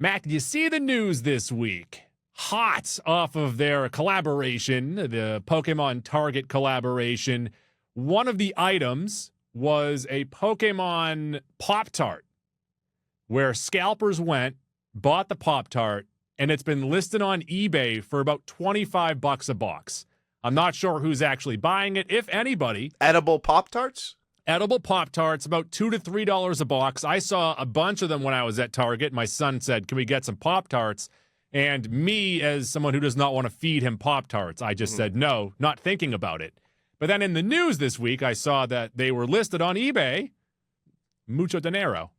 Mac, did you see the news this week? Hot off of their collaboration, the Pokemon Target collaboration. One of the items was a Pokemon Pop-Tart where scalpers went, bought the Pop-Tart, and it's been listed on eBay for about $25 a box. I'm not sure who's actually buying it, if anybody. Edible Pop-Tarts? Edible Pop-Tarts, about $2 to $3 a box. I saw a bunch of them when I was at Target. My son said, can we get some Pop-Tarts? And me, as someone who does not want to feed him Pop-Tarts, I just said no, not thinking about it. But then in the news this week, I saw that they were listed on eBay. Mucho dinero.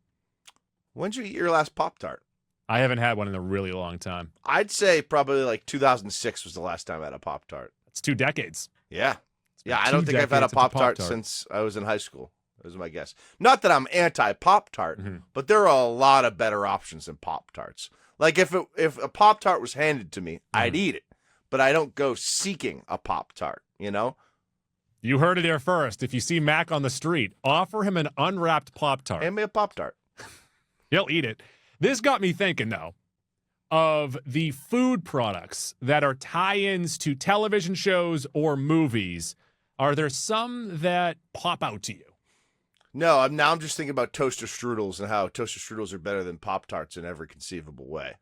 When did you eat your last Pop-Tart? I haven't had one in a really long time. I'd say probably like 2006 was the last time I had a Pop-Tart. It's 2 decades. Yeah. Yeah, I don't think I've had a Pop-Tart since I was in high school. That was my guess. Not that I'm anti-Pop-Tart, but there are a lot of better options than Pop-Tarts. Like if a Pop-Tart was handed to me, I'd eat it. But I don't go seeking a Pop-Tart, you know? You heard it here first. If you see Mac on the street, offer him an unwrapped Pop-Tart. Hand me a Pop-Tart. He'll eat it. This got me thinking, though, of the food products that are tie-ins to television shows or movies. Are there some that pop out to you? No, I'm just thinking about toaster strudels and how toaster strudels are better than Pop-Tarts in every conceivable way.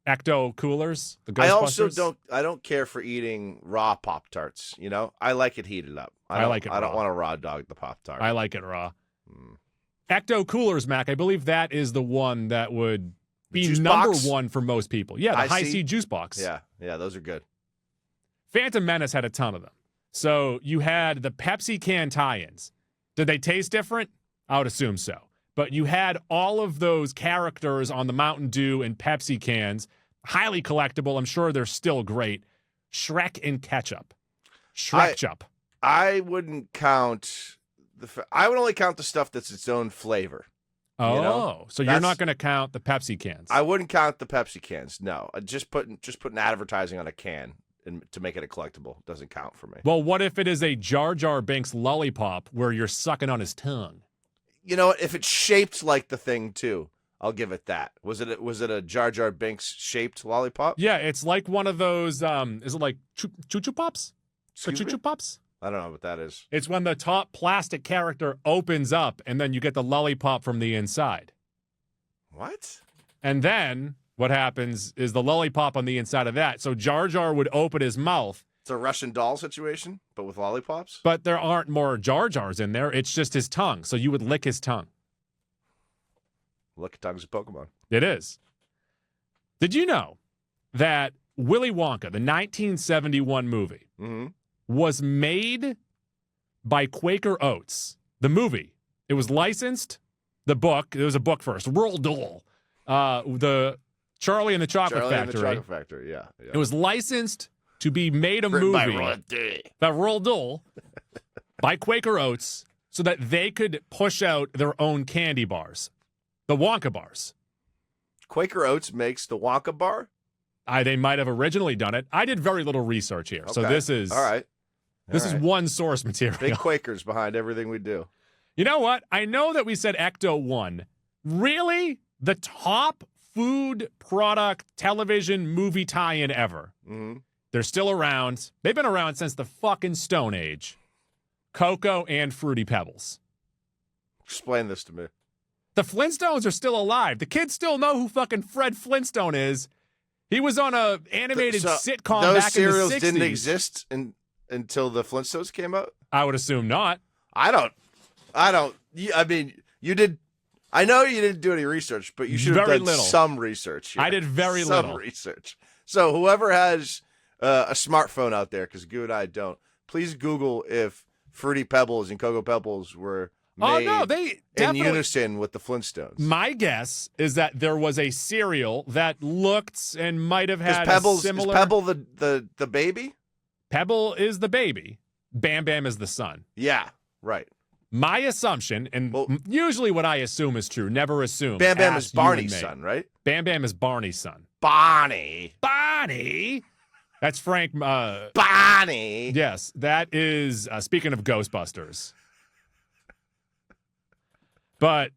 Ecto coolers, the Ghostbusters? I don't care for eating raw Pop-Tarts, you know? I like it heated up. I like it raw. I don't want to raw dog the Pop-Tart. I like it raw. Ecto coolers, Mac, I believe that is the one that would be number one for most people. Yeah, the high-C juice box. Yeah, those are good. Phantom Menace had a ton of them. So you had the Pepsi can tie-ins. Did they taste different? I would assume so. But you had all of those characters on the Mountain Dew and Pepsi cans. Highly collectible. I'm sure they're still great. Shrek and ketchup. Shrek-chup. I wouldn't count... I would only count the stuff that's its own flavor. Oh, you know? So you're not going to count the Pepsi cans? I wouldn't count the Pepsi cans, no. Just putting advertising on a can to make it a collectible doesn't count for me. Well, what if it is a Jar Jar Binks lollipop where you're sucking on his tongue? You know what? If it's shaped like the thing, too, I'll give it that. Was it a Jar Jar Binks shaped lollipop? Yeah, it's like one of those, is it like Choo-Choo Pops? Choo-Choo Pops? I don't know what that is. It's when the top plastic character opens up and then you get the lollipop from the inside. What? And then what happens is the lollipop on the inside of that. So Jar Jar would open his mouth. It's a Russian doll situation, but with lollipops? But there aren't more Jar Jars in there. It's just his tongue. So you would lick his tongue. Lick tongue's a Pokemon. It is. Did you know that Willy Wonka, the 1971 movie, was made by Quaker Oats? The movie. It was licensed. The book. It was a book first. Roald Dahl. The Charlie and the Chocolate Factory. Charlie and the Chocolate Factory, yeah. It was licensed to be made a movie by Roald Dahl by Quaker Oats so that they could push out their own candy bars. The Wonka bars. Quaker Oats makes the Wonka bar? They might have originally done it. I did very little research here. Okay. So this is... All right. This is one source material. Big Quakers behind everything we do. You know what? I know that we said Ecto 1. Really? The top food product television movie tie-in ever. They're still around. They've been around since the fucking Stone Age. Cocoa and Fruity Pebbles. Explain this to me. The Flintstones are still alive. The kids still know who fucking Fred Flintstone is. He was on a animated sitcom back in the 60s. Those cereals didn't exist until the Flintstones came out? I would assume not. I don't. I mean, you did. I know you didn't do any research, but you should have done some research here. I did very little. Some research. So whoever has a smartphone out there, because Goo and I don't, please Google if Fruity Pebbles and Cocoa Pebbles were made in unison with the Flintstones. My guess is that there was a cereal that looked and might have had a similar... Is Pebble the baby? Pebble is the baby. Bam Bam is the son. Yeah, right. My assumption, and usually what I assume is true, never assume. Bam Bam is Barney's son, right? Bam Bam is Barney's son. Barney. That's Frank. Barney. Yes, that is, speaking of Ghostbusters. But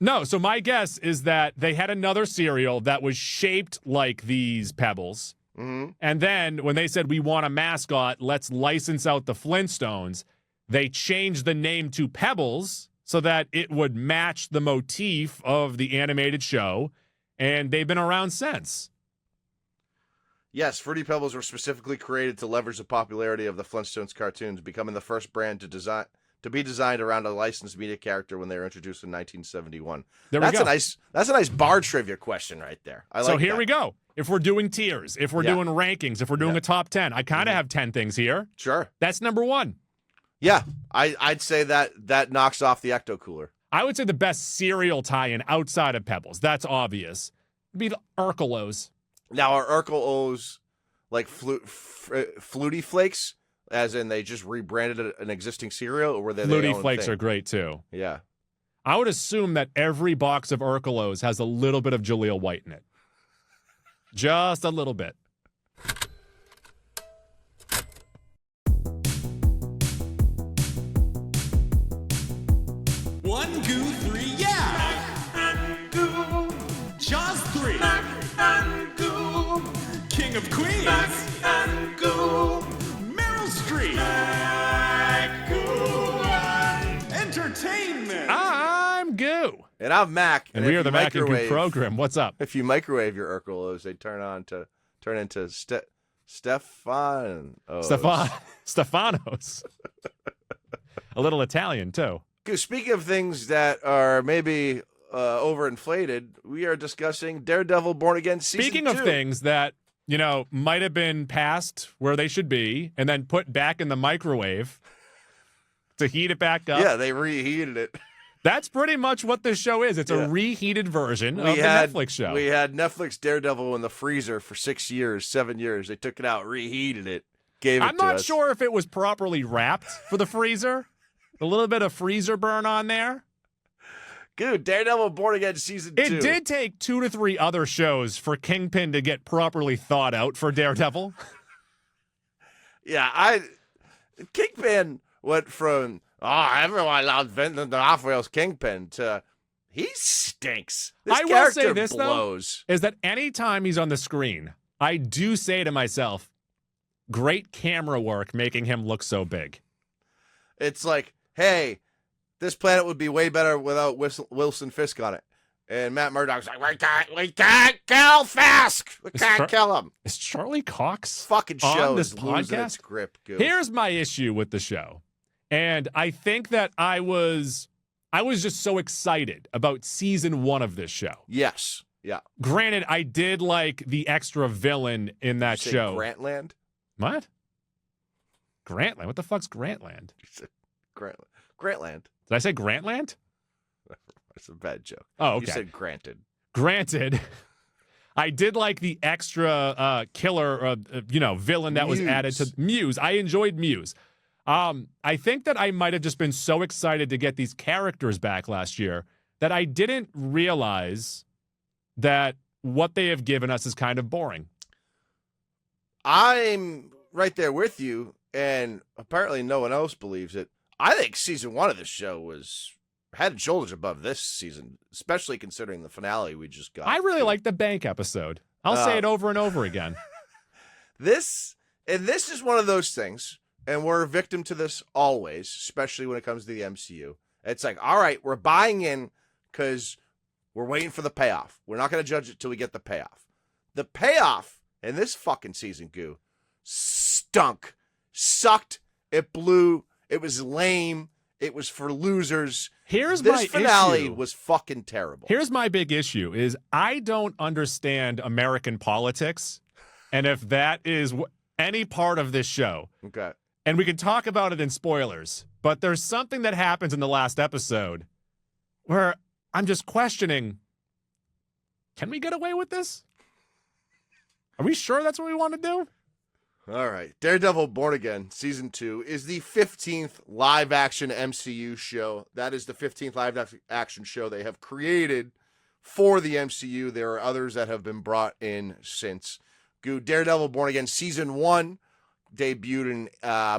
No, so my guess is that they had another cereal that was shaped like these Pebbles. Mm-hmm. And then when they said, we want a mascot, let's license out the Flintstones, they changed the name to Pebbles so that it would match the motif of the animated show. And they've been around since. Yes, Fruity Pebbles were specifically created to leverage the popularity of the Flintstones cartoons, becoming the first brand to be designed around a licensed media character when they were introduced in 1971. That's a nice bar trivia question right there. So here we go. If we're doing tiers, if we're doing rankings, if we're doing a top 10, I kind of have 10 things here. Sure. That's number 1. Yeah, I'd say that knocks off the Ecto Cooler. I would say the best cereal tie-in outside of Pebbles, that's obvious, would be the Urkelos. Now, are Urkelos like Flutie Flakes, as in they just rebranded an existing cereal, or were they their own Flutie Flakes thing? are great, too. Yeah. I would assume that every box of Urkelos has a little bit of Jaleel White in it. Just a little bit. One, two, three, yeah! Goo! Jaws 3! Goo! King of Queens! Goo! Meryl Streep! Goo! Entertainment! I'm Goo. And I'm Mac. And we are the Mac and Goo program. What's up? If you microwave your Urkelos, they turn into Stefanos. Stefanos. A little Italian, too. Speaking of things that are maybe overinflated, we are discussing Daredevil Born Again Season 2. Speaking of things that, might have been passed where they should be and then put back in the microwave to heat it back up. Yeah, they reheated it. That's pretty much what this show is. It's a reheated version of the Netflix show. We had Netflix Daredevil in the freezer for 7 years. They took it out, reheated it, gave it to us. I'm not sure if it was properly wrapped for the freezer. A little bit of freezer burn on there. Dude, Daredevil Born Again Season 2. It did take 2 to 3 other shows for Kingpin to get properly thought out for Daredevil. Yeah, Kingpin went from, everyone loves Vincent D'Onofrio's Kingpin to, he stinks. This I will character say this, blows. Though, is that anytime he's on the screen, I do say to myself, great camera work making him look so big. It's like, hey, this planet would be way better without Wilson Fisk on it. And Matt Murdock's like, we can't kill Fisk. We can't kill him. Is Charlie Cox fucking show on this is losing podcast? its grip, Goo. Here's my issue with the show. And I think that I was just so excited about season 1 of this show. Yes. Yeah. Granted, I did like the extra villain in that show. Grantland? What? Grantland? What the fuck's Grantland? Grantland. Did I say Grantland? That's a bad joke. Oh, okay. You said granted. Granted, I did like the extra killer, villain that was added to Muse. I enjoyed Muse. I think that I might have just been so excited to get these characters back last year that I didn't realize that what they have given us is kind of boring. I'm right there with you, and apparently no one else believes it. I think season 1 of this show was head and shoulders above this season, especially considering the finale we just got. I really like the bank episode. I'll say it over and over again. This is one of those things, and we're a victim to this always, especially when it comes to the MCU. It's like, all right, we're buying in because we're waiting for the payoff. We're not going to judge it till we get the payoff. The payoff in this fucking season, Goo, stunk, sucked, it blew, it was lame, it was for losers. This finale was fucking terrible. Here's my big issue is I don't understand American politics, and if that is any part of this show. Okay. And we can talk about it in spoilers, but there's something that happens in the last episode where I'm just questioning, can we get away with this? Are we sure that's what we want to do? All right. Daredevil Born Again Season 2 is the 15th live-action MCU show. That is the 15th live-action show they have created for the MCU. There are others that have been brought in since. Daredevil Born Again Season 1 debuted in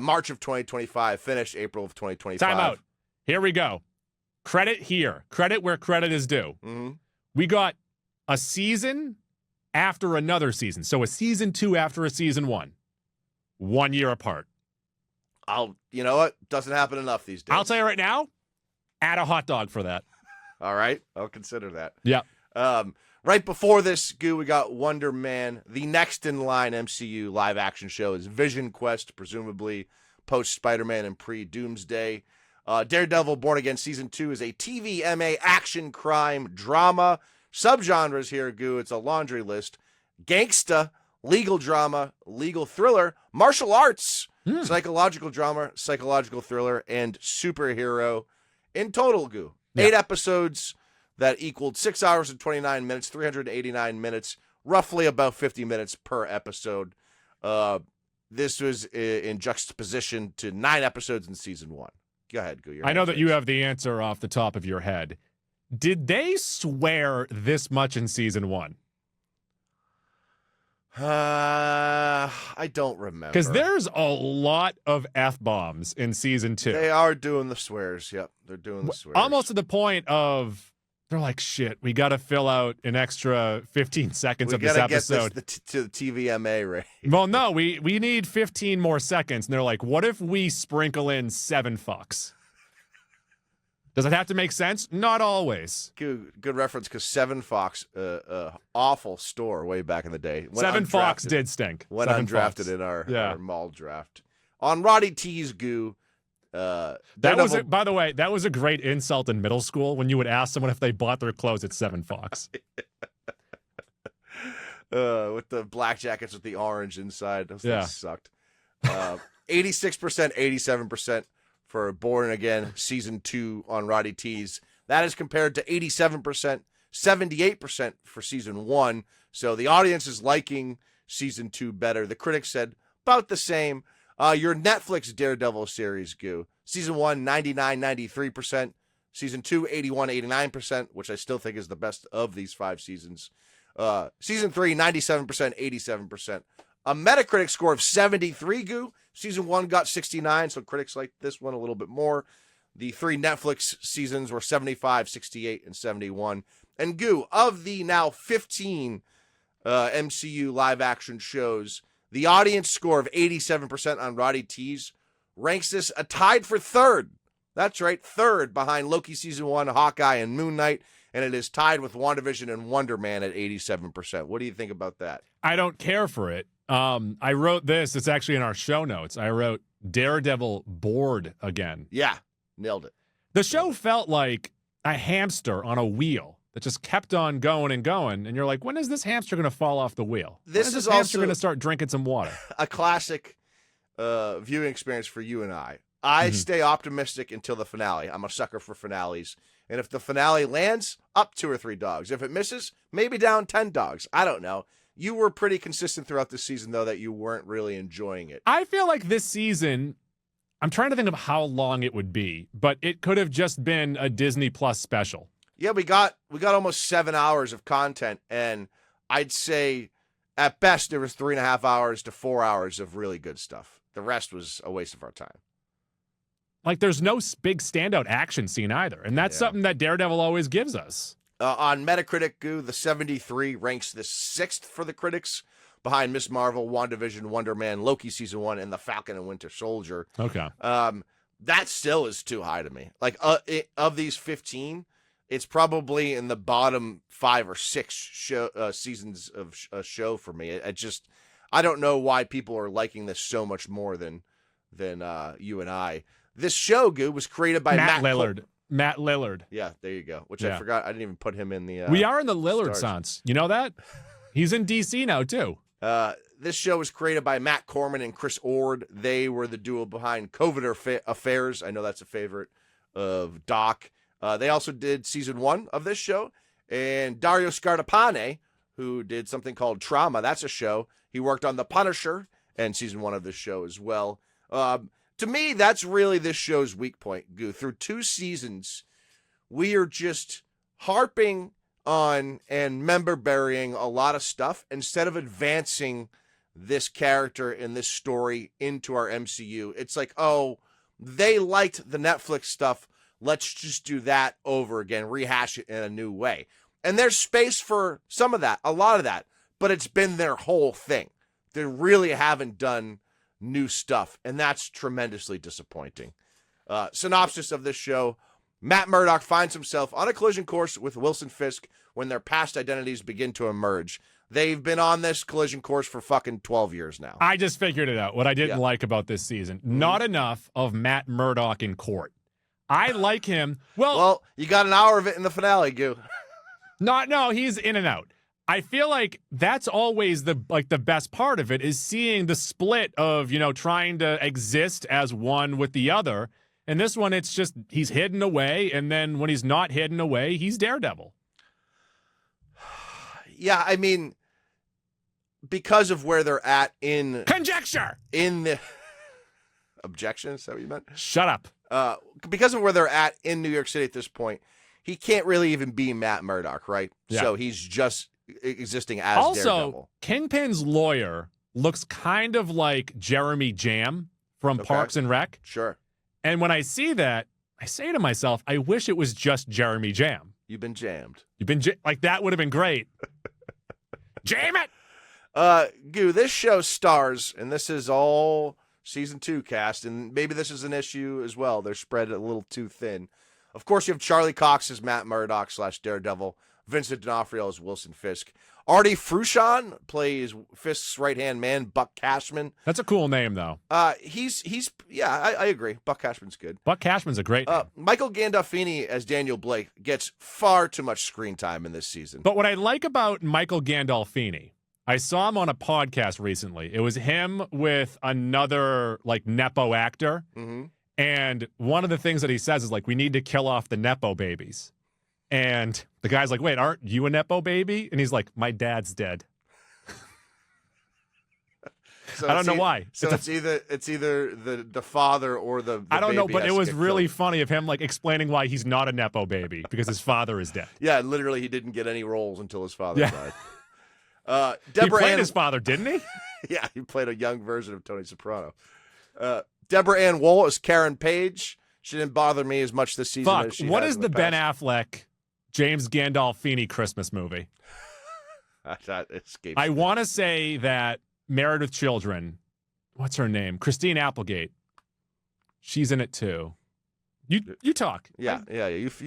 March of 2025, finished April of 2025. Time out. Here we go. credit here. Credit where credit is due. Mm-hmm. We got a season after another season. So a season 2 after a season 1. 1 year apart. You know what? Doesn't happen enough these days. I'll tell you right now, add a hot dog for that. All right. I'll consider that. Yeah. Right before this, Goo, we got Wonder Man. The next in line MCU live action show is Vision Quest, presumably post Spider-Man and pre-Doomsday. Daredevil Born Again Season 2 is a TVMA action crime drama. Subgenres here, Goo. It's a laundry list. Gangsta, legal drama, legal thriller, martial arts, psychological drama, psychological thriller, and superhero. In total, Goo, 8 episodes that equaled 6 hours and 29 minutes, 389 minutes, roughly about 50 minutes per episode. This was in juxtaposition to 9 episodes in season 1. Go ahead, Goo. I know that you have the answer off the top of your head. Did they swear this much in season 1? I don't remember. Because there's a lot of F-bombs in season 2. They are doing the swears. Yep, they're doing the swears. Almost to the point of, they're like, shit, we got to fill out an extra 15 seconds of this episode. Get this to the TVMA rate. Well, no, we need 15 more seconds. And they're like, what if we sprinkle in 7 fucks? Does it have to make sense? Not always. Good reference, because 7 Fox, awful store way back in the day. 7 Fox did stink. Went undrafted in our mall draft. On Roddy T's, Goo. By the way, that was a great insult in middle school when you would ask someone if they bought their clothes at 7 Fox. With the black jackets with the orange inside. Those things sucked. 86%, 87%. For Born Again Season 2 on Roddy T's. That is compared to 87%, 78% for Season 1. So the audience is liking Season 2 better. The critics said about the same. Your Netflix Daredevil series, Goo. Season 1, 99, 93%. Season 2, 81, 89%, which I still think is the best of these 5 seasons. Season 3, 97%, 87%. A Metacritic score of 73, Goo. Season 1 got 69, so critics like this one a little bit more. The 3 Netflix seasons were 75, 68, and 71. And Goo, of the now 15 MCU live-action shows, the audience score of 87% on Roddy T's ranks this tied for 3rd. That's right, 3rd behind Loki Season 1, Hawkeye, and Moon Knight. And it is tied with WandaVision and Wonder Man at 87%. What do you think about that? I don't care for it. I wrote this. It's actually in our show notes. I wrote Daredevil bored again. Yeah, nailed it. The show felt like a hamster on a wheel that just kept on going and going. And you're like, when is this hamster going to fall off the wheel? This when is is this hamster also going to start drinking some water? A classic viewing experience for you and I. I stay optimistic until the finale. I'm a sucker for finales. And if the finale lands, up 2 or 3 dogs. If it misses, maybe down 10 dogs. I don't know. You were pretty consistent throughout the season, though, that you weren't really enjoying it. I feel like this season, I'm trying to think of how long it would be, but it could have just been a Disney Plus special. Yeah, we got almost 7 hours of content, and I'd say at best there was 3.5 hours to 4 hours of really good stuff. The rest was a waste of our time. Like, there's no big standout action scene either, and that's something that Daredevil always gives us. On Metacritic, Goo, the 73 ranks the 6th for the critics, behind Ms. Marvel, WandaVision, Wonder Man, Loki Season 1, and The Falcon and Winter Soldier. Okay. That still is too high to me. Like, of these 15, it's probably in the bottom 5 or 6 seasons of a show for me. I don't know why people are liking this so much more than you and I. This show, Goo, was created by Matt Lillard. Matt Lillard. Yeah, there you go. Which I forgot. I didn't even put him in the. We are in the Lillard Sans. You know that? He's in DC now too. This show was created by Matt Corman and Chris Ord. They were the duo behind COVID Affairs. I know that's a favorite of Doc. They also did season 1 of this show, and Dario Scardapane, who did something called Trauma. That's a show. He worked on The Punisher and season 1 of this show as well. To me, that's really this show's weak point, Goo. Through 2 seasons, we are just harping on and member burying a lot of stuff instead of advancing this character and this story into our MCU. It's like, oh, they liked the Netflix stuff. Let's just do that over again, rehash it in a new way. And there's space for some of that, a lot of that, but it's been their whole thing. They really haven't done new stuff, and that's tremendously disappointing. Synopsis of this show: Matt Murdock finds himself on a collision course with Wilson Fisk when their past identities begin to emerge. They've been on this collision course for fucking 12 years now. I just figured it out. What I didn't like about this season, not enough of Matt Murdock in court. I like him. Well, you got an hour of it in the finale, Goo. No, he's in and out. I feel like that's always the best part of it, is seeing the split of, trying to exist as one with the other. And this one, it's just he's hidden away, and then when he's not hidden away, he's Daredevil. Yeah, I mean, because of where they're at in conjecture in the objection, is that what you meant? Shut up. Because of where they're at in New York City at this point, he can't really even be Matt Murdock, right? Yeah. So he's just existing as Daredevil. Also, Kingpin's lawyer looks kind of like Jeremy Jam from Parks and Rec. Sure. And when I see that, I say to myself, I wish it was just Jeremy Jam. You've been jammed. Like, that would have been great. Jam it! Goo, this show stars, and this is all season 2 cast, and maybe this is an issue as well. They're spread a little too thin. Of course, you have Charlie Cox as Matt Murdock / Daredevil, Vincent D'Onofrio as Wilson Fisk. Artie Frusciante plays Fisk's right-hand man, Buck Cashman. That's a cool name, though. I agree. Buck Cashman's good. Buck Cashman's a great name. Michael Gandolfini as Daniel Blake gets far too much screen time in this season. But what I like about Michael Gandolfini, I saw him on a podcast recently. It was him with another, Nepo actor. Mm-hmm. And one of the things that he says is, we need to kill off the Nepo babies. And the guy's like, wait, aren't you a Nepo baby? And he's like, my dad's dead. So I don't know why. So it's either the father or the I don't baby know, but it was really killed. funny of him explaining why he's not a Nepo baby, because his father is dead. Yeah, literally he didn't get any roles until his father died. He played his father, didn't he? Yeah, he played a young version of Tony Soprano. Deborah Ann Wool as Karen Page. She didn't bother me as much this season as she what has is in the Ben past. Affleck, James Gandolfini Christmas movie? That escapes I me. want to say that Married with Children, what's her name? Christine Applegate. She's in it too. You talk. Yeah.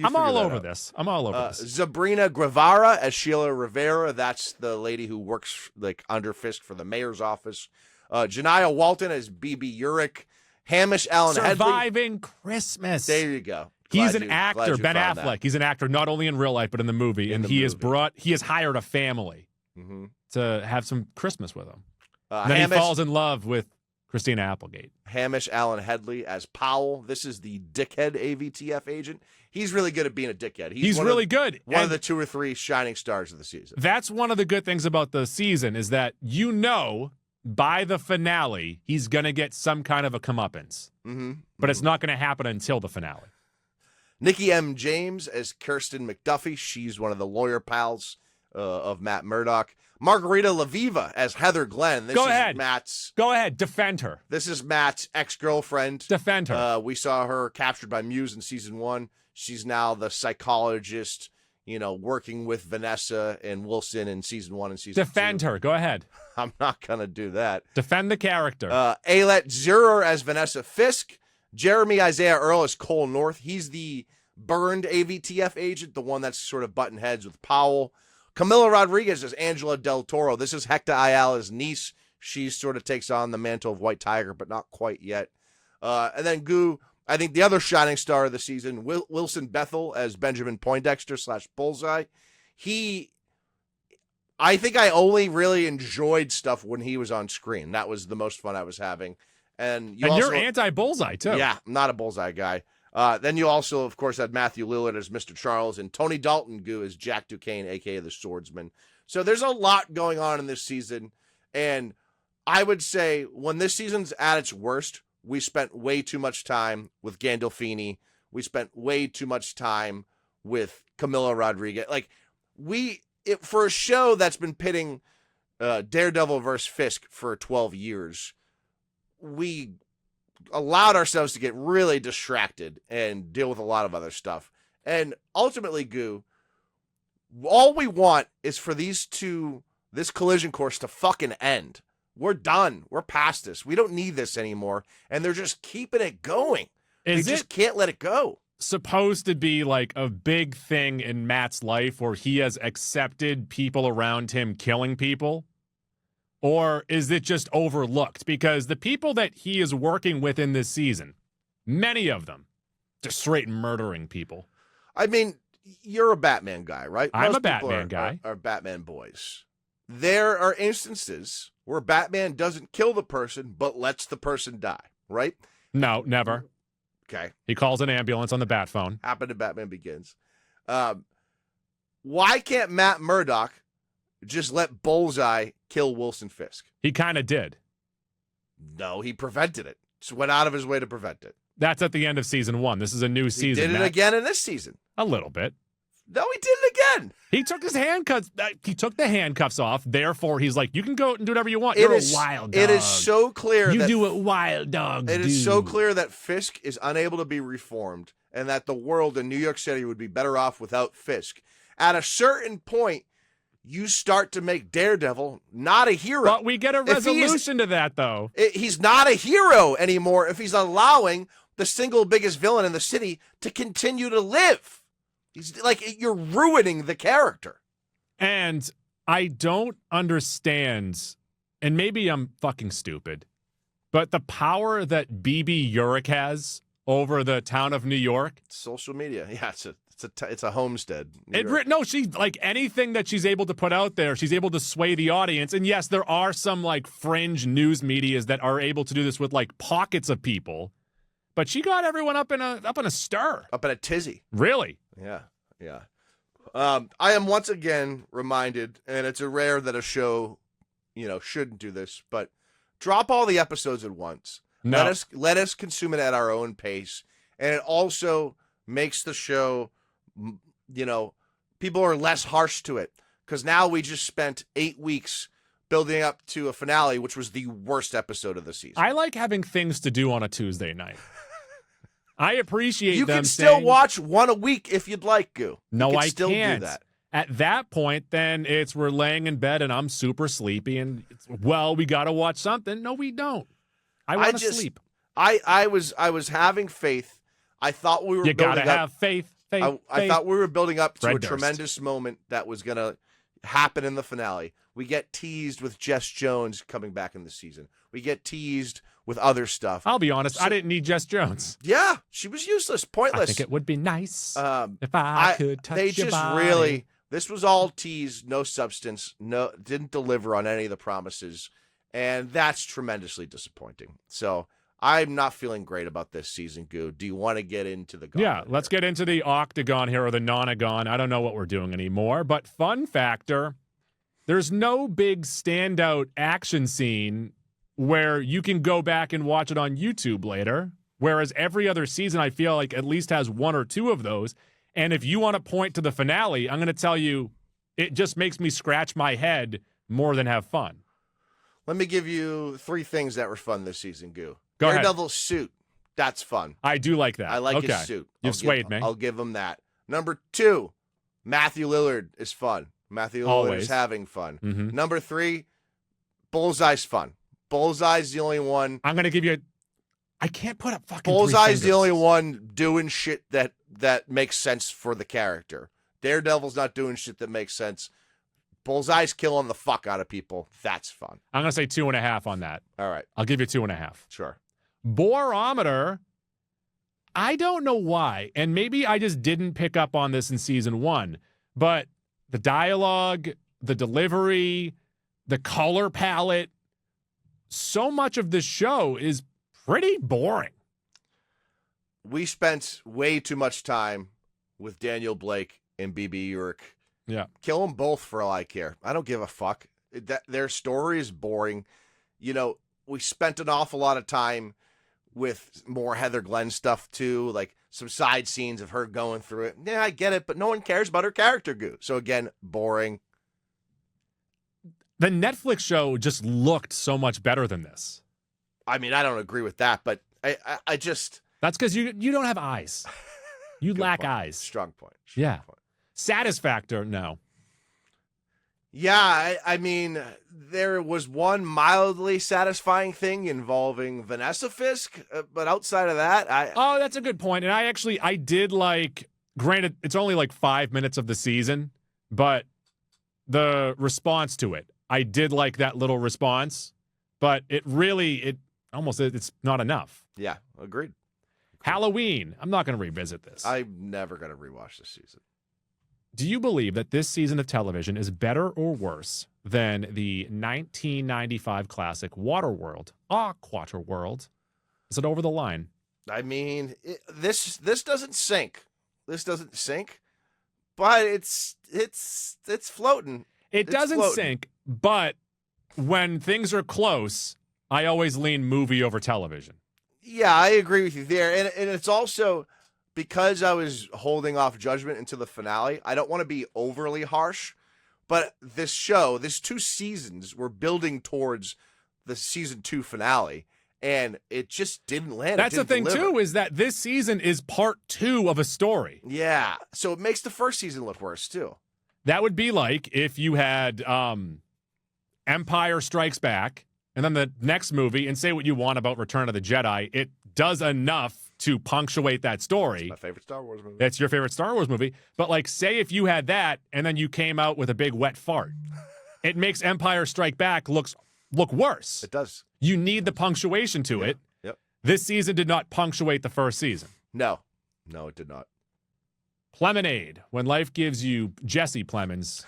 I'm all over this. I'm all over this. Sabrina Guevara as Sheila Rivera. That's the lady who works under Fisk for the mayor's office. Janiyah Walton as BB Urich. Hamish Allen Headley. Surviving Christmas. There you go. He's an actor, Ben Affleck. That. He's an actor not only in real life but in the movie, and he has hired a family to have some Christmas with him. And then he falls in love with Christina Applegate. Hamish Allen Headley as Powell. This is the dickhead AVTF agent. He's really good at being a dickhead. He's really good. One of the 2 or 3 shining stars of the season. That's one of the good things about the season, is that by the finale, he's going to get some kind of a comeuppance. But it's not going to happen until the finale. Nikki M. James as Kirsten McDuffie. She's one of the lawyer pals of Matt Murdock. Margarita Laviva as Heather Glenn. Go ahead. Defend her. This is Matt's ex-girlfriend. Defend her. We saw her captured by Muse in season 1. She's now the psychologist, working with Vanessa and Wilson in season 1 and season 2. Defend her. Go ahead. I'm not going to do that. Defend the character. Ailette Zurer as Vanessa Fisk. Jeremy Isaiah Earl as Cole North. He's the burned AVTF agent, the one that's sort of button heads with Powell. Camila Rodriguez as Angela Del Toro. This is Hector Ayala's niece. She sort of takes on the mantle of White Tiger, but not quite yet. And then Goo, I think the other shining star of the season, Wilson Bethel as Benjamin Poindexter / Bullseye. I think I only really enjoyed stuff when he was on screen. That was the most fun I was having. And you're anti-Bullseye, too. Yeah, I'm not a Bullseye guy. Then you also, of course, had Matthew Lillard as Mr. Charles and Tony Dalton Goo as Jack Duquesne, a.k.a. the Swordsman. So there's a lot going on in this season. And I would say when this season's at its worst, we spent way too much time with Gandolfini. We spent way too much time with Camila Rodriguez. For a show that's been pitting Daredevil versus Fisk for 12 years, we allowed ourselves to get really distracted and deal with a lot of other stuff. And ultimately, Goo, all we want is for this collision course to fucking end. We're done. We're past this. We don't need this anymore. And they're just keeping it going. They just can't let it go. Supposed to be like a big thing in Matt's life where he has accepted people around him killing people? Or is it just overlooked? Because the people that he is working with in this season, many of them, just straight murdering people. I mean, you're a Batman guy, right? I'm a Batman guy. Are Batman boys. There are instances where Batman doesn't kill the person, but lets the person die, right? No, never. Okay. He calls an ambulance on the bat phone. Happened to Batman Begins. Why can't Matt Murdock just let Bullseye kill Wilson Fisk? He kind of did. No, he prevented it. Just went out of his way to prevent it. That's at the end of season 1. This is a new season. He did it again in this season. A little bit. No, he did it again. He took his handcuffs. He took the handcuffs off. Therefore, he's like, you can go and do whatever you want. You're a wild dog. It is so clear. You do what wild dogs do. It is so clear that Fisk is unable to be reformed and that the world in New York City would be better off without Fisk. At a certain point, you start to make Daredevil not a hero. But we get a resolution to that, though. He's not a hero anymore if he's allowing the single biggest villain in the city to continue to live. He's like, you're ruining the character. And I don't understand, and maybe I'm fucking stupid, but the power that BB Urich has over the town of New York. Social media. Yeah, it's a homestead. She's like anything that she's able to put out there, she's able to sway the audience. And yes, there are some like fringe news medias that are able to do this with like pockets of people. But she got everyone up in a stir. Up in a tizzy. Really? Yeah. I am once again reminded, and it's a rare that a show, shouldn't do this, but drop all the episodes at once. No. Let us consume it at our own pace. And it also makes the show, people are less harsh to it. Because now we just spent 8 weeks building up to a finale, which was the worst episode of the season. I like having things to do on a Tuesday night. I appreciate you them can still saying, watch one a week if you'd like, Goo. No, I still can't. Do that. At that point, then we're laying in bed and I'm super sleepy and we got to watch something. No, we don't. I want to sleep. I was having faith. I thought we were. You gotta have faith. I thought we were building up to Red a Durst. tremendous moment that was gonna happen in the finale. We get teased with Jess Jones coming back in the season. We get teased with other stuff. I'll be honest, I didn't need Jess Jones. Yeah, she was useless, pointless. I think it would be nice if I could touch They your just body. really. This was all tease, no substance, didn't deliver on any of the promises, and that's tremendously disappointing. So I'm not feeling great about this season, Goo. Do you want to get into the gauntlet? Yeah, let's get into the octagon here, or the nonagon. I don't know what we're doing anymore, but fun factor, there's no big standout action scene where you can go back and watch it on YouTube later, whereas every other season I feel like at least has one or two of those. And if you want to point to the finale, I'm going to tell you it just makes me scratch my head more than have fun. Let me give you 3 things that were fun this season, Goo. Go ahead. Daredevil's suit. That's fun. I do like that. I like his suit. You've swayed me. I'll give him that. Number 2, Matthew Lillard is fun. Matthew Lillard is having fun. Mm-hmm. Number 3, Bullseye's fun. Bullseye's the only one. I'm going to give you I can't put up fucking Bullseye's the only one doing shit that makes sense for the character. Daredevil's not doing shit that makes sense. Bullseye's killing the fuck out of people. That's fun. I'm going to say 2.5 on that. All right. I'll give you 2.5. Sure. Borometer, I don't know why, and maybe I just didn't pick up on this in season 1, but the dialogue, the delivery, the color palette, so much of this show is pretty boring. We spent way too much time with Daniel Blake and BB Urich. Yeah. Kill them both for all I care. I don't give a fuck. Their story is boring. We spent an awful lot of time with more Heather Glenn stuff too, like some side scenes of her going through it. Yeah, I get it, but no one cares about her character, Goo. So again, boring. The Netflix show just looked so much better than this. I mean, I don't agree with that, but I just. That's because you don't have eyes. You lack eyes. Strong point. Point. Satisfactor, no. Yeah, I mean, there was one mildly satisfying thing involving Vanessa Fisk, but outside of that, Oh, that's a good point. And I did like, granted, it's only like 5 minutes of the season, but the response to it, I did like that little response, but it's not enough. Yeah, agreed. Halloween, I'm not going to revisit this. I'm never going to rewatch this season. Do you believe that this season of television is better or worse than the 1995 classic Waterworld? Quaterworld. Is it over the line? I mean, this doesn't sink. This doesn't sink, but it's floating. It doesn't sink, but when things are close, I always lean movie over television. Yeah, I agree with you there. And it's also because I was holding off judgment until the finale. I don't want to be overly harsh, but this 2 seasons, we're building towards the season 2 finale, and it just didn't land. That's the thing, too, is that this season is part 2 of a story. Yeah, so it makes the first season look worse, too. That would be like if you had Empire Strikes Back, and then the next movie, and say what you want about Return of the Jedi, it does enough to punctuate that story. It's my favorite Star Wars movie. That's your favorite Star Wars movie. But like, say if you had that, and then you came out with a big wet fart, it makes Empire Strike Back look worse. It does. You need the punctuation to it. Yep. This season did not punctuate the first season. No, it did not. Plemonade. When life gives you Jesse Plemons,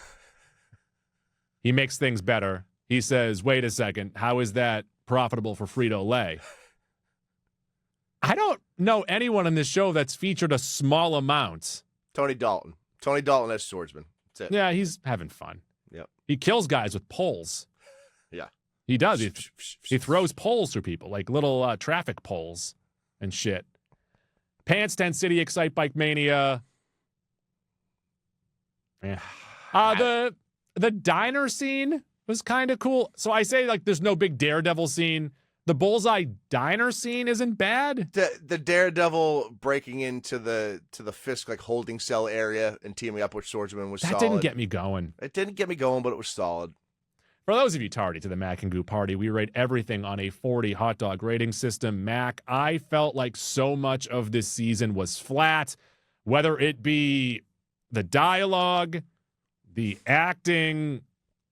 he makes things better. He says, wait a second, how is that profitable for Frito-Lay? I don't know anyone in this show that's featured a small amount. Tony Dalton. Tony Dalton as swordsman. That's it. Yeah, he's having fun. Yep. He kills guys with poles. Yeah. He does. He throws poles through people, like little traffic poles and shit. Pants Tent City, Excite Bike Mania. Yeah. The diner scene was kind of cool. So I say, like, there's no big Daredevil scene. The Bullseye diner scene isn't bad. The Daredevil breaking into the Fisk like holding cell area and teaming up with Swordsman was solid. That didn't get me going. It didn't get me going, but it was solid. For those of you tardy to the Mac and Goo party, we rate everything on a 40 hot dog rating system. Mac, I felt like so much of this season was flat, whether it be the dialogue, the acting,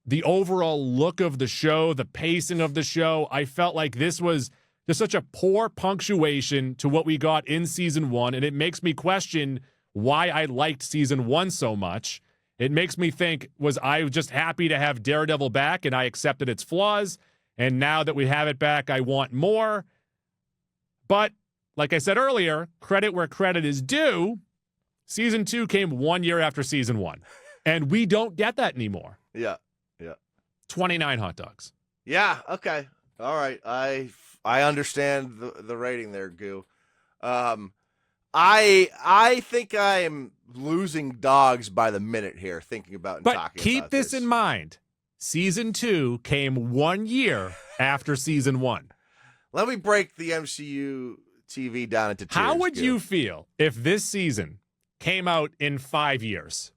the overall look of the show, the pacing of the show. I felt like this was just such a poor punctuation to what we got in season 1, and it makes me question why I liked season 1 so much. It makes me think, was I just happy to have Daredevil back and I accepted its flaws, and now that we have it back, I want more? But, like I said earlier, credit where credit is due, season 2 came 1 year after season 1, and we don't get that anymore. Yeah. 29 hot dogs. Yeah, okay. All right. I understand the rating there, Goo. I think I am losing dogs by the minute here thinking about and talking about this. But keep this in mind. Season 2 came 1 year after season 1. Let me break the MCU TV down into tiers. How would you feel if this season came out in 5 years?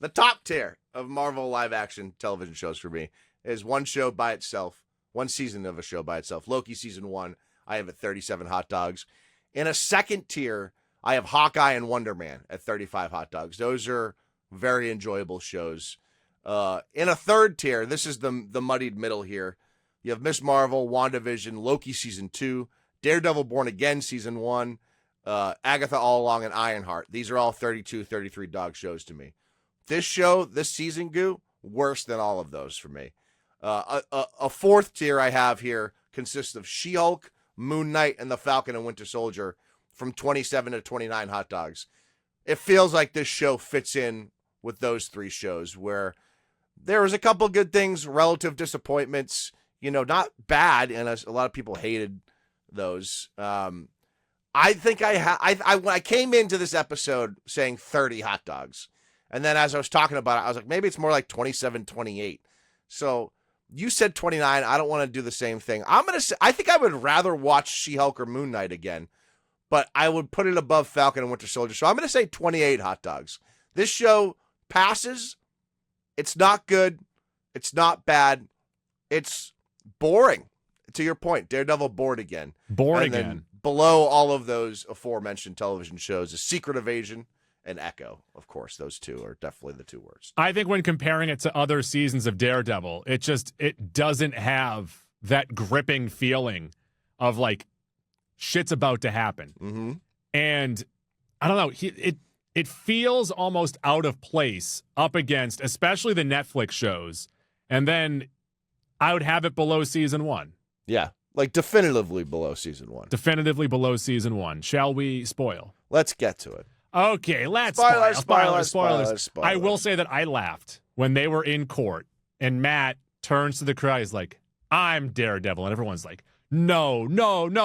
The top tier of Marvel live-action television shows for me is one show by itself, one season of a show by itself. Loki season 1, I have at 37 hot dogs. In a second tier, I have Hawkeye and Wonder Man at 35 hot dogs. Those are very enjoyable shows. In a third tier, this is the muddied middle here. You have Miss Marvel, WandaVision, Loki season 2, Daredevil Born Again season 1, Agatha All Along, and Ironheart. These are all 32, 33 dog shows to me. This show, this season, Goo, worse than all of those for me. A fourth tier I have here consists of She-Hulk, Moon Knight, and the Falcon and Winter Soldier from 27 to 29 hot dogs. It feels like this show fits in with those 3 shows where there was a couple good things, relative disappointments, not bad, and a lot of people hated those. I think I came into this episode saying 30 hot dogs. And then as I was talking about it, I was like, maybe it's more like 27, 28. So You said 29. I don't want to do the same thing. I think I would rather watch She-Hulk or Moon Knight again, but I would put it above Falcon and Winter Soldier. So I'm going to say 28 hot dogs. This show passes. It's not good. It's not bad. It's boring. To your point, Daredevil bored again. Then below all of those aforementioned television shows is Secret Invasion and Echo. Of course, those two are definitely the two worst. I think when comparing it to other seasons of Daredevil, it doesn't have that gripping feeling of like shit's about to happen. Mm-hmm. And I don't know, it feels almost out of place up against, especially the Netflix shows. And then I would have it below season 1. Yeah, like definitively below season 1. Definitively below season 1. Shall we spoil? Let's get to it. Okay, let's spoilers. I will say that I laughed when they were in court and Matt turns to the crowd. He's like, I'm Daredevil. And everyone's like, no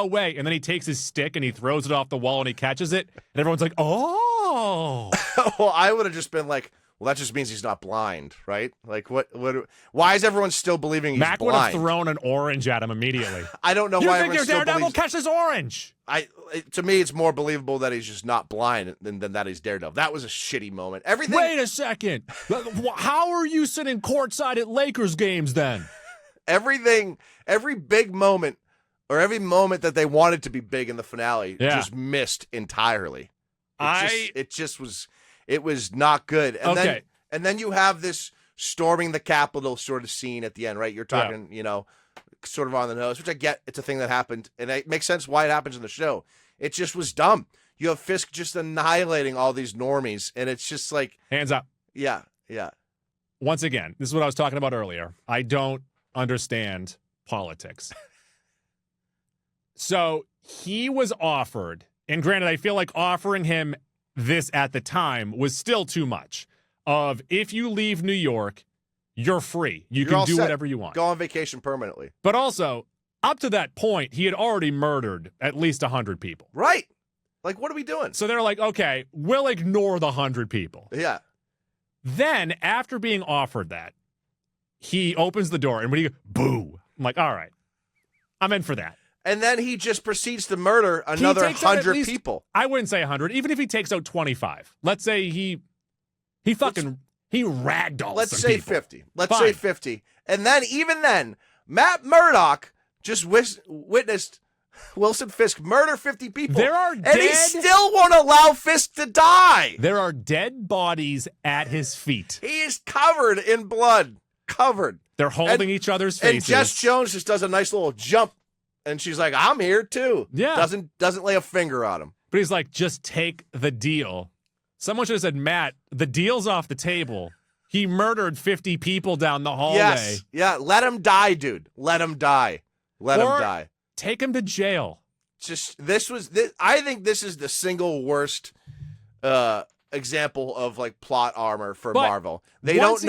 way. And then he takes his stick and he throws it off the wall and he catches it. And everyone's like, oh. Well, I would have just been like, well, that just means he's not blind, right? Like, why is everyone still believing he's Mac blind? Mac would have thrown an orange at him immediately. I don't know you why think your Daredevil catches orange? To me, it's more believable that he's just not blind than that he's Daredevil. That was a shitty moment. Everything. Wait a second. How are you sitting courtside at Lakers games then? Every big moment, or every moment that they wanted to be big in the finale, just missed entirely. It was not good. And then you have this storming the Capitol sort of scene at the end, right? You're talking, sort of on the nose, which I get. It's a thing that happened, and it makes sense why it happens in the show. It just was dumb. You have Fisk just annihilating all these normies, and it's just like... Hands up. Yeah. Once again, this is what I was talking about earlier. I don't understand politics. So he was offered, and granted, I feel like offering him this at the time was still too much, of if you leave New York, you're free. You can do whatever you want. Go on vacation permanently. But also, up to that point, he had already murdered at least 100 people. Right. Like, what are we doing? So they're like, okay, we'll ignore the 100 people. Yeah. Then, after being offered that, he opens the door, and when he goes, boo. I'm like, all right, I'm in for that. And then he just proceeds to murder another 100 people. I wouldn't say 100. Even if he takes out 25. Let's say he ragdolls Let's some say people. 50. Let's say 50. And then, even then, Matt Murdock just witnessed Wilson Fisk murder 50 people. And he still won't allow Fisk to die. There are dead bodies at his feet. He is covered in blood. Covered. They're holding each other's faces. And Jess Jones just does a nice little jump. And she's like, I'm here too. Yeah. Doesn't lay a finger on him. But he's like, just take the deal. Someone should have said, Matt, the deal's off the table. He murdered 50 people down the hallway. Yes. Yeah. Let him die, dude. Let him die. Let him die. Take him to jail. I think this is the single worst example of like plot armor for Marvel. They don't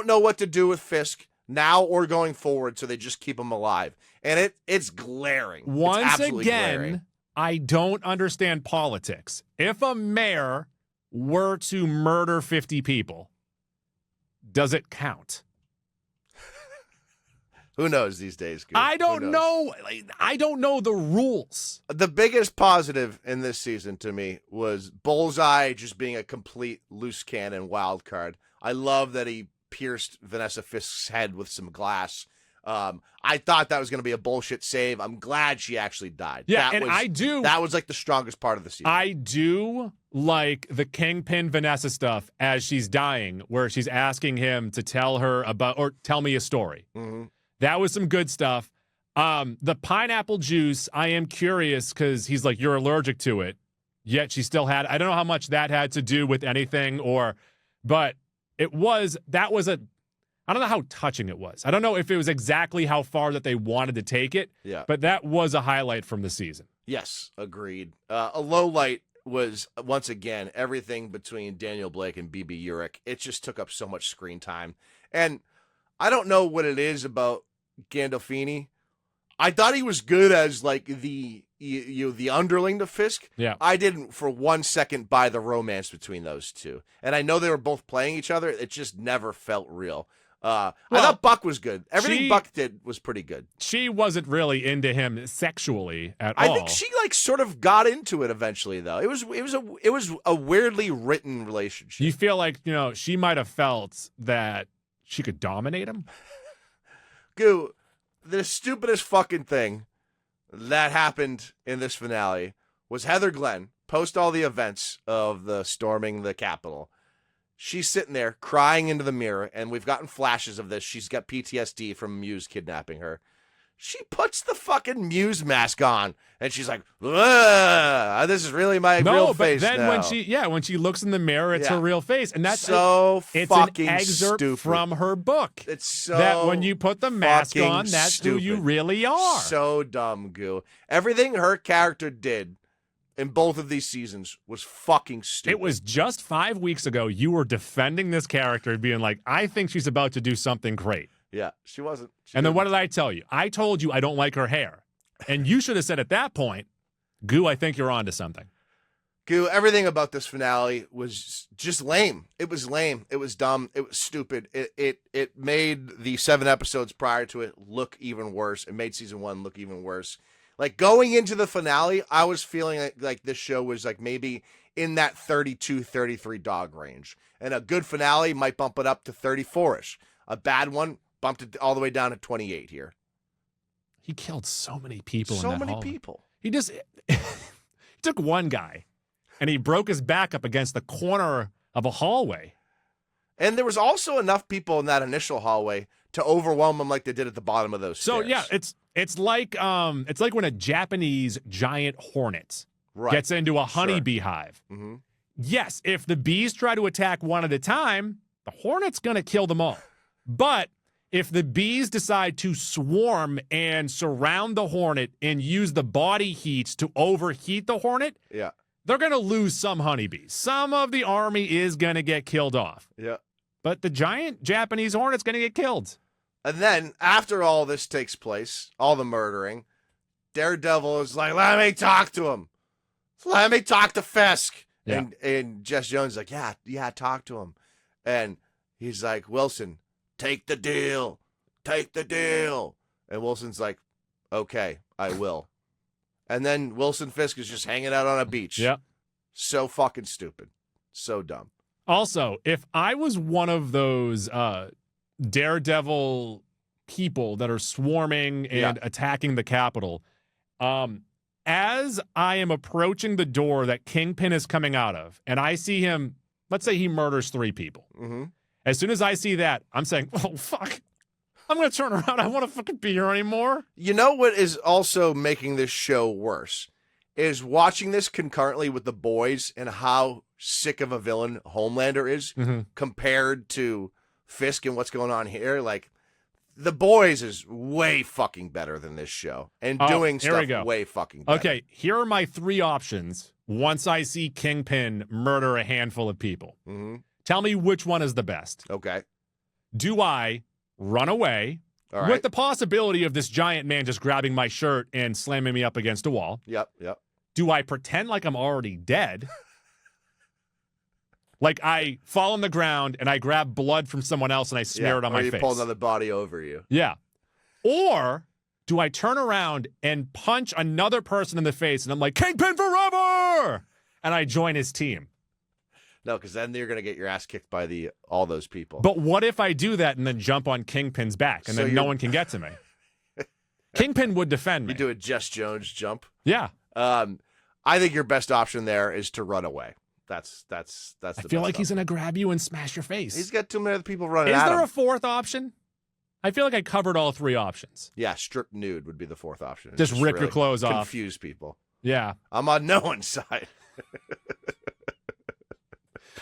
know what to do with Fisk now or going forward, so they just keep him alive. And it's glaring. Once again, I don't understand politics. If a mayor were to murder 50 people, does it count? Who knows these days? Goose? I don't know. I don't know the rules. The biggest positive in this season to me was Bullseye just being a complete loose cannon wild card. I love that he pierced Vanessa Fisk's head with some glass. I thought that was going to be a bullshit save. I'm glad she actually died. Yeah, That was like the strongest part of the season. I do like the Kingpin Vanessa stuff as she's dying, where she's asking him to tell her about, or tell me a story. Mm-hmm. That was some good stuff. The pineapple juice, I am curious because he's like, you're allergic to it. Yet she still had, I don't know how much that had to do with anything but I don't know how touching it was. I don't know if it was exactly how far that they wanted to take it. Yeah. But that was a highlight from the season. Yes, agreed. A low light was, once again, everything between Daniel Blake and BB Urick. It just took up so much screen time. And I don't know what it is about Gandolfini. I thought he was good as like the underling to Fisk. Yeah. I didn't for 1 second buy the romance between those two. And I know they were both playing each other. It just never felt real. I thought Buck was good. Everything Buck did was pretty good. She wasn't really into him sexually at all. I think she sort of got into it eventually, though. It was a weirdly written relationship. You feel like she might have felt that she could dominate him? Goo, the stupidest fucking thing that happened in this finale was Heather Glenn post all the events of the storming the Capitol. She's sitting there crying into the mirror, and we've gotten flashes of this. She's got PTSD from Muse kidnapping her. She puts the fucking Muse mask on, and she's like, this is really my real face now. No, but then when she looks in the mirror, it's her real face. And that's it's fucking an excerpt stupid. From her book. It's so that when you put the mask on, that's stupid. who you really are. So dumb, Goo. Everything her character did in both of these seasons was fucking stupid. It was just 5 weeks ago you were defending this character and being like, I think she's about to do something great. Yeah, she wasn't. Then what did I tell you? I told you I don't like her hair. And you should have said at that point, Goo, I think you're onto something. Goo, everything about this finale was just lame. It was lame. It was dumb. It was stupid. It made the 7 episodes prior to it look even worse. It made season 1 look even worse. Like, going into the finale, I was feeling like this show was like maybe in that 32, 33 dog range. And a good finale might bump it up to 34-ish. A bad one bumped it all the way down to 28 here. He killed so many people So in that many hallway. people. He just he took one guy, and he broke his back up against the corner of a hallway. And there was also enough people in that initial hallway to overwhelm them like they did at the bottom of those stairs. So yeah, it's like when a Japanese giant hornet gets into a honeybee hive. Mm-hmm. Yes, if the bees try to attack one at a time, the hornet's going to kill them all. But if the bees decide to swarm and surround the hornet and use the body heats to overheat the hornet, they're going to lose some honeybees. Some of the army is going to get killed off. Yeah. But the giant Japanese hornet's going to get killed. And then, after all this takes place, all the murdering, Daredevil is like, let me talk to him. Let me talk to Fisk. Yeah. And Jess Jones is like, yeah, talk to him. And he's like, Wilson, take the deal. Take the deal. And Wilson's like, okay, I will. And then Wilson Fisk is just hanging out on a beach. Yep. So fucking stupid. So dumb. Also, if I was one of those Daredevil people that are swarming and attacking the Capitol, as I am approaching the door that Kingpin is coming out of, and I see him, let's say he murders 3 people. Mm-hmm. As soon as I see that, I'm saying, oh, fuck. I'm going to turn around. I don't want to fucking be here anymore. You know what is also making this show worse is watching this concurrently with The Boys and how sick of a villain Homelander is compared to Fisk and what's going on here. Like, The Boys is way fucking better than this show and doing stuff way fucking better. Okay, here are my 3 options once I see Kingpin murder a handful of people. Mm-hmm. Tell me which one is the best. Okay. Do I run away with the possibility of this giant man just grabbing my shirt and slamming me up against a wall? Yep. Do I pretend like I'm already dead? Like I fall on the ground and I grab blood from someone else and I smear it on my face? Or you pull another body over you. Yeah. Or do I turn around and punch another person in the face and I'm like, Kingpin forever! And I join his team? No, because then you're going to get your ass kicked by all those people. But what if I do that and then jump on Kingpin's back and then no one can get to me? Kingpin would defend me. You do a Jess Jones jump. Yeah. I think your best option there is to run away. That's the I feel like he's going to grab you and smash your face. He's got too many other people running at him. Is there a 4th option? I feel like I covered all 3 options. Yeah, strip nude would be the 4th option. Just rip really your clothes off. Confuse people. Yeah. I'm on no one's side.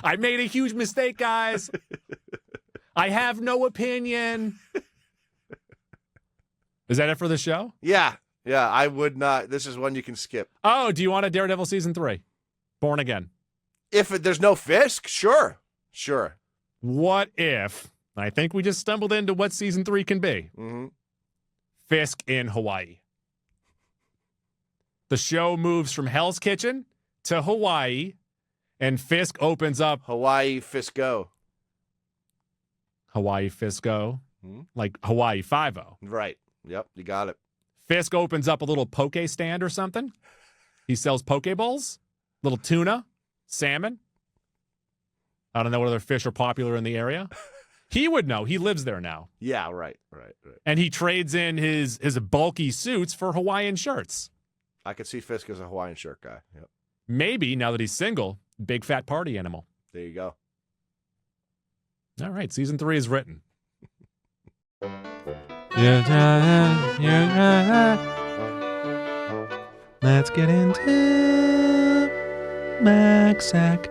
I made a huge mistake, guys. I have no opinion. Is that it for the show? Yeah, I would not. This is one you can skip. Oh, do you want a Daredevil season 3? Born Again. If there's no Fisk, sure. What if, I think we just stumbled into what season 3 can be. Mm-hmm. Fisk in Hawaii. The show moves from Hell's Kitchen to Hawaii, and Fisk opens up. Hawaii Fisco. Hawaii Fisco, like Hawaii Five-0. Right. Yep, you got it. Fisk opens up a little poke stand or something. He sells poke bowls, little tuna, salmon. I don't know what other fish are popular in the area. He would know. He lives there now. Yeah, right. And he trades in his bulky suits for Hawaiian shirts. I could see Fisk as a Hawaiian shirt guy. Yep. Maybe, now that he's single, big fat party animal. There you go. All right, season 3 is written. Let's get into Maxac.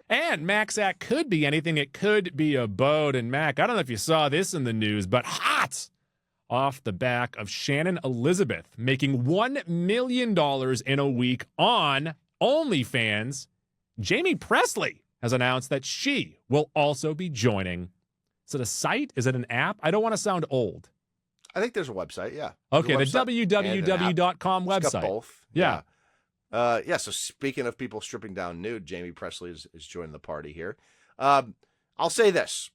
And Maxac could be anything. It could be a boat. And Mac, I don't know if you saw this in the news, but hot off the back of Shannon Elizabeth making $1 million in a week on OnlyFans, Jamie Presley has announced that she will also be joining. Is it a site? Is it an app? I don't want to sound old. I think there's a website, yeah. Okay, the www.com website. It's got both. Yeah. So speaking of people stripping down nude, Jamie Presley is joining the party here. I'll say this.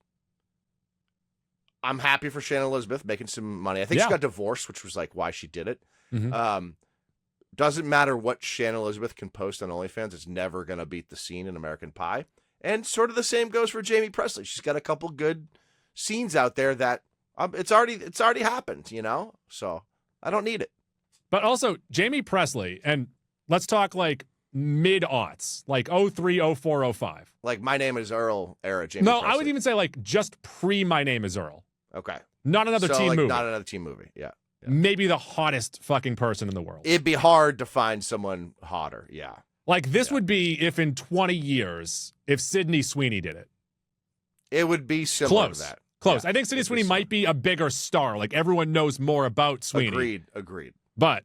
I'm happy for Shannon Elizabeth making some money. I think she got divorced, which was like why she did it. Mm-hmm. Doesn't matter what Shannon Elizabeth can post on OnlyFans. It's never going to beat the scene in American Pie. And sort of the same goes for Jamie Presley. She's got a couple good scenes out there that it's already happened, you know? So I don't need it. But also, Jamie Presley, and let's talk like mid-aughts, like 03, 04, 05. Like My Name is Earl era Jamie Presley. I would even say like just pre-My Name is Earl. Okay. Not another teen movie. Not another teen movie, yeah. Maybe the hottest fucking person in the world. It'd be hard to find someone hotter, yeah. Like this would be if in 20 years, if Sydney Sweeney did it. It would be similar to that. Close. Yeah, I think Sydney Sweeney might be a bigger star. Like everyone knows more about Sweeney. Agreed. But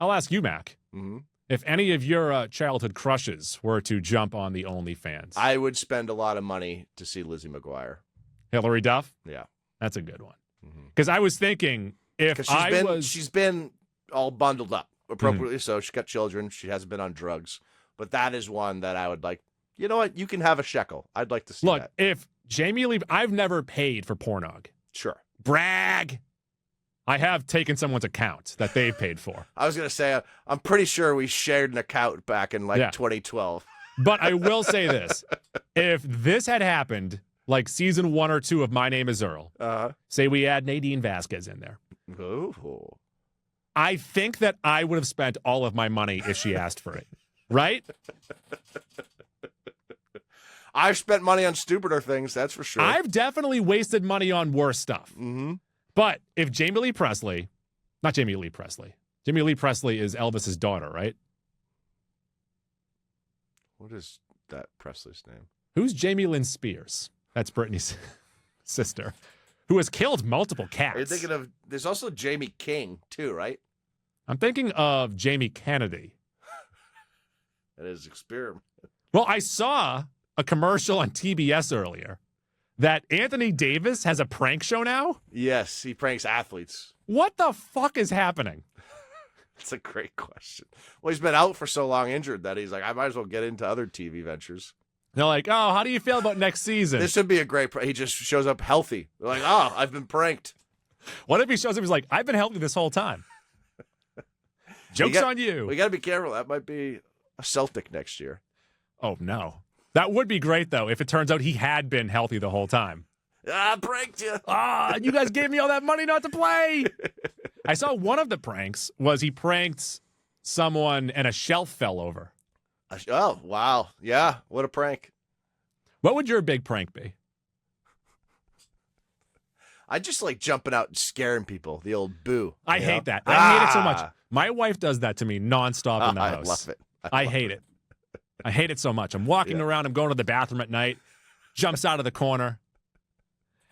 I'll ask you, Mac, mm-hmm. if any of your childhood crushes were to jump on the OnlyFans. I would spend a lot of money to see Lizzie McGuire. Hillary Duff? Yeah. That's a good one. Because I was thinking she's been all bundled up appropriately, so she's got children. She hasn't been on drugs. But that is one that I would like, you know what? You can have a shekel. I'd like to see that. Look, if Jamie Lee, I've never paid for Pornog. Sure. Brag. I have taken someone's account that they've paid for. I was going to say, I'm pretty sure we shared an account back in 2012. But I will say this. If this had happened like season 1 or 2 of My Name is Earl, say we add Nadine Vasquez in there. Ooh. I think that I would have spent all of my money if she asked for it. Right? I've spent money on stupider things, that's for sure. I've definitely wasted money on worse stuff. Mm-hmm. But if Jamie Lee Presley is Elvis's daughter, right? What is that Presley's name? Who's Jamie Lynn Spears? That's Britney's sister, who has killed multiple cats. Are you thinking of, there's also Jamie King, too, right? I'm thinking of Jamie Kennedy. That is experiment. Well, I saw a commercial on TBS earlier that Anthony Davis has a prank show now? Yes, he pranks athletes. What the fuck is happening? That's a great question. Well, he's been out for so long injured that he's like, I might as well get into other TV ventures. They're like, oh, how do you feel about next season? This would be a great prank. He just shows up healthy. They're like, oh, I've been pranked. What if he shows up, he's like, I've been healthy this whole time. Joke's on you. We got to be careful. That might be a Celtic next year. Oh, no. That would be great, though, if it turns out he had been healthy the whole time. I pranked you. You guys gave me all that money not to play. I saw one of the pranks was he pranked someone and a shelf fell over. Oh, wow. Yeah, what a prank. What would your big prank be? I just like jumping out and scaring people. The old boo. I hate that. I hate it so much. My wife does that to me nonstop in the house. I love it. I hate it. I hate it so much. I'm walking around. I'm going to the bathroom at night. Jumps out of the corner.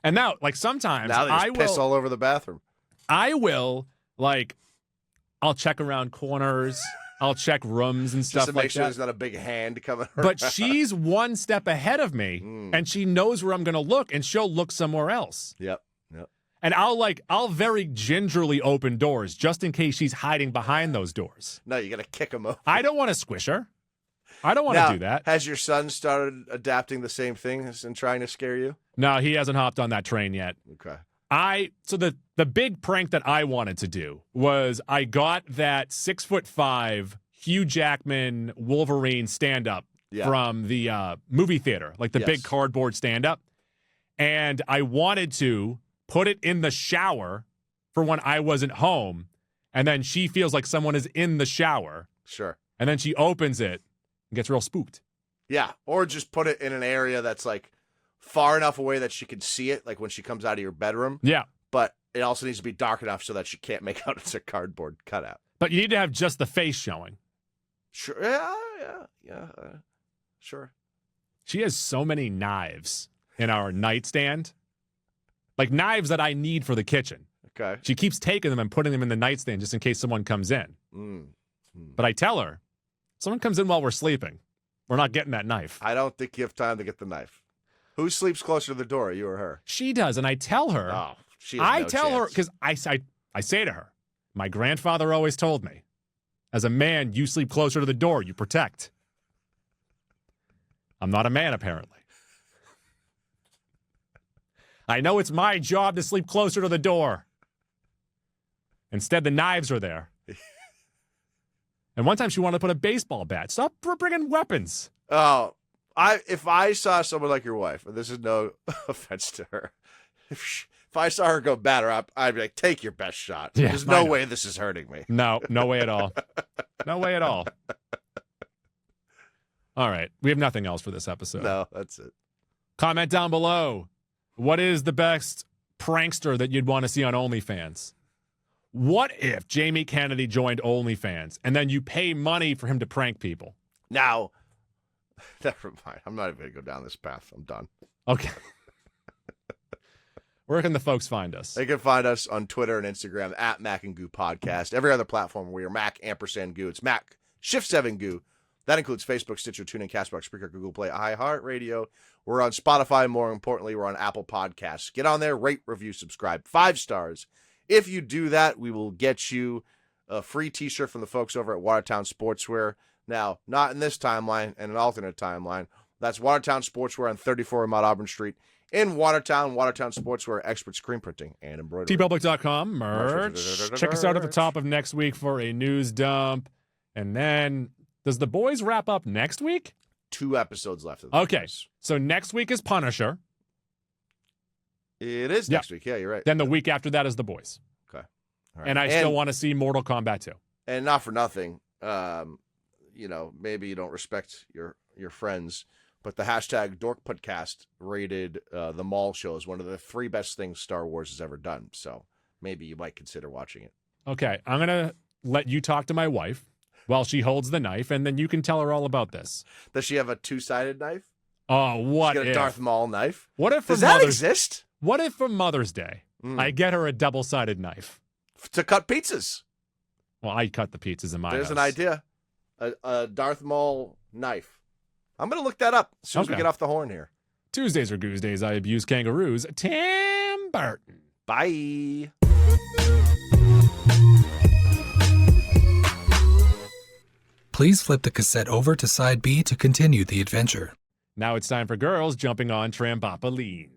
And now, like sometimes I will piss all over the bathroom. I will I'll check around corners. I'll check rooms and stuff just to like make sure that. There's not a big hand coming around. But she's one step ahead of me, and she knows where I'm going to look, and she'll look somewhere else. Yep. And I'll very gingerly open doors just in case she's hiding behind those doors. No, you got to kick them open. I don't want to squish her. I don't want to do that. Has your son started adapting the same things and trying to scare you? No, he hasn't hopped on that train yet. Okay. So the big prank that I wanted to do was I got that 6'5" Hugh Jackman Wolverine stand-up from the movie theater, like the big cardboard stand-up. And I wanted to put it in the shower for when I wasn't home. And then she feels like someone is in the shower. Sure. And then she opens it and gets real spooked. Yeah. Or just put it in an area that's like far enough away that she can see it, like when she comes out of your bedroom. Yeah. But it also needs to be dark enough so that she can't make out it's a cardboard cutout. But you need to have just the face showing. Sure. Yeah. Sure. She has so many knives in our nightstand. Like knives that I need for the kitchen. Okay. She keeps taking them and putting them in the nightstand just in case someone comes in. But I tell her, someone comes in while we're sleeping, we're not getting that knife. I don't think you have time to get the knife. Who sleeps closer to the door, you or her? She does, and I tell her. Oh, she has no tell her, chance. because I say to her, my grandfather always told me, as a man, you sleep closer to the door, you protect. I'm not a man, apparently. I know it's my job to sleep closer to the door. Instead, the knives are there. And one time she wanted to put a baseball bat. Stop bringing weapons. Oh, if I saw someone like your wife, and this is no offense to her, if I saw her go batter up, I'd be like, take your best shot. Yeah, There's no way this is hurting me. No way at all. No way at all. All right. We have nothing else for this episode. No, that's it. Comment down below. What is the best prankster that you'd want to see on OnlyFans? What if Jamie Kennedy joined OnlyFans and then you pay money for him to prank people? Now, never mind. I'm not even going to go down this path. I'm done. Okay. Where can the folks find us? They can find us on Twitter and Instagram at Mac and Goo Podcast. Every other platform we are Mac & Goo. It's Mac Shift 7 Goo. That includes Facebook, Stitcher, TuneIn, Castbox, Spreaker, Google Play, iHeartRadio. We're on Spotify. More importantly, we're on Apple Podcasts. Get on there, rate, review, subscribe. 5 stars. If you do that, we will get you a free T-shirt from the folks over at Watertown Sportswear. Now, not in this timeline, and an alternate timeline. That's Watertown Sportswear on 34 Mount Auburn Street in Watertown. Watertown Sportswear, expert screen printing and embroidery. tpublic.com, merch. Check us out at the top of next week for a news dump. And then, does The Boys wrap up next week? 2 episodes left. Okay, so next week is Punisher. It is next week. Yeah, you're right. Then the week after that is The Boys. Okay. All right. And I still want to see Mortal Kombat 2. And not for nothing, maybe you don't respect your friends, but the hashtag DorkPodcast rated the Mall show as one of the 3 best things Star Wars has ever done. So maybe you might consider watching it. Okay, I'm going to let you talk to my wife while she holds the knife, and then you can tell her all about this. Does she have a 2-sided knife? Oh, what She's got a Darth Maul knife? What if Does that exist? What if for Mother's Day, I get her a double-sided knife? To cut pizzas. Well, I cut the pizzas in my house. There's an idea. A Darth Maul knife. I'm going to look that up as soon as we get off the horn here. Tuesdays are Goose Days. I abuse kangaroos. Tim Burton. Bye. Please flip the cassette over to side B to continue the adventure. Now it's time for girls jumping on trampoline.